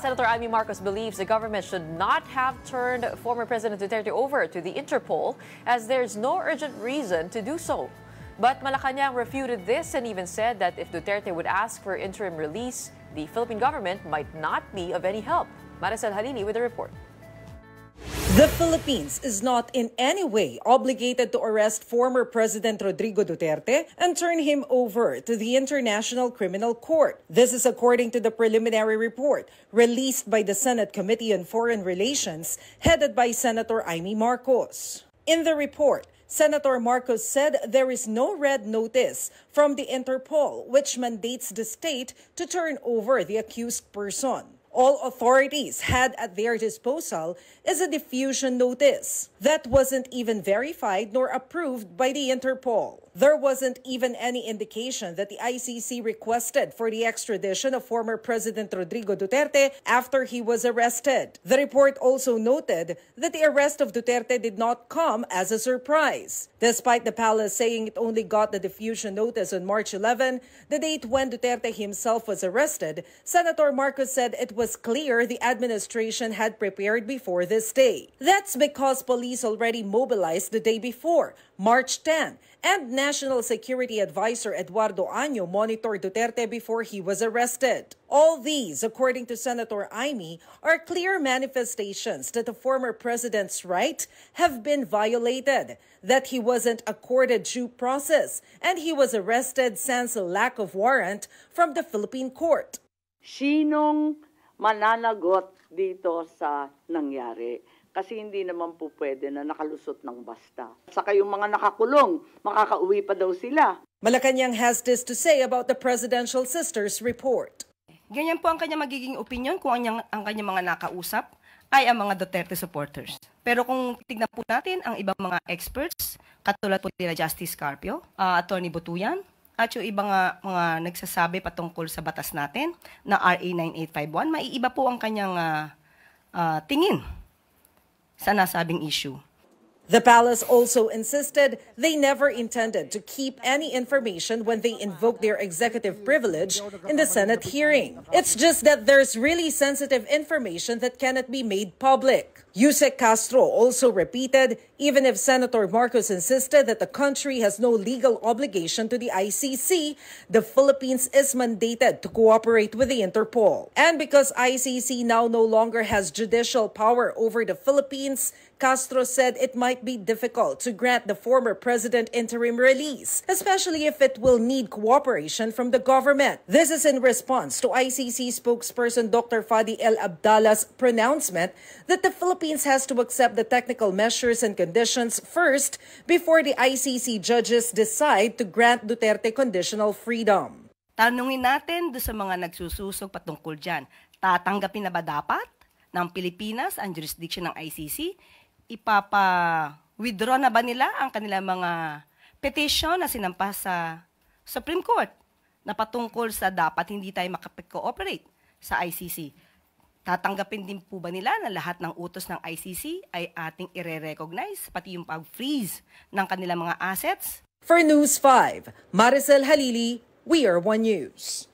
Senator Amy Marcos believes the government should not have turned former President Duterte over to the Interpol as there's no urgent reason to do so. But Malacanang refuted this and even said that if Duterte would ask for interim release, the Philippine government might not be of any help. Maricel Halili with the report. The Philippines is not in any way obligated to arrest former President Rodrigo Duterte and turn him over to the International Criminal Court. This is according to the preliminary report released by the Senate Committee on Foreign Relations, headed by Senator Amy Marcos. In the report, Senator Marcos said there is no red notice from the Interpol which mandates the state to turn over the accused person. All authorities had at their disposal is a diffusion notice that wasn't even verified nor approved by the Interpol. There wasn't even any indication that the ICC requested for the extradition of former President Rodrigo Duterte after he was arrested. The report also noted that the arrest of Duterte did not come as a surprise. Despite the palace saying it only got the diffusion notice on March 11, the date when Duterte himself was arrested, Senator Marcos said it was clear the administration had prepared before this day. That's because police already mobilized the day before, March 10, and National Security Advisor Eduardo Año monitored Duterte before he was arrested. All these, according to Senator Amy, are clear manifestations that the former president's rights have been violated, that he wasn't accorded due process, and he was arrested sans a lack of warrant from the Philippine court. Sinong mananagot dito sa nangyari? Kasi hindi naman po pwede na nakalusot ng basta. Saka yung mga nakakulong, makakauwi pa daw sila. Malacanang has this to say about the Presidential Sisters report. Ganyan po ang kanya magiging opinion kung ang kanyang mga nakausap ay ang mga Duterte supporters. Pero kung tignan po natin ang ibang mga experts, katulad po nila Justice Carpio, Attorney Butuyan, at yung ibang mga nagsasabi patungkol sa batas natin na RA 9851, maiiba po ang kanyang tingin sa nasabing issue. The palace also insisted they never intended to keep any information when they invoked their executive privilege in the Senate hearing. It's just that there's really sensitive information that cannot be made public. Yusek Castro also repeated, even if Senator Marcos insisted that the country has no legal obligation to the ICC, the Philippines is mandated to cooperate with the Interpol. And because ICC now no longer has judicial power over the Philippines, Castro said it might be difficult to grant the former president interim release, especially if it will need cooperation from the government. This is in response to ICC spokesperson Dr. Fadi El Abdallah's pronouncement that the Philippines has to accept the technical measures and conditions first before the ICC judges decide to grant Duterte conditional freedom. Tanungin natin do sa mga nagsususog patungkol dyan, tatanggapin na ba dapat ng Pilipinas ang jurisdiction ng ICC? Ipapa-withdraw na ba nila ang kanilang mga petition na sinampas sa Supreme Court na patungkol sa dapat hindi tayo makapag-cooperate sa ICC? Tatanggapin din po ba nila na lahat ng utos ng ICC ay ating ire-recognize, pati yung pag-freeze ng kanilang mga assets? For News 5, Maricel Halili, We Are One News.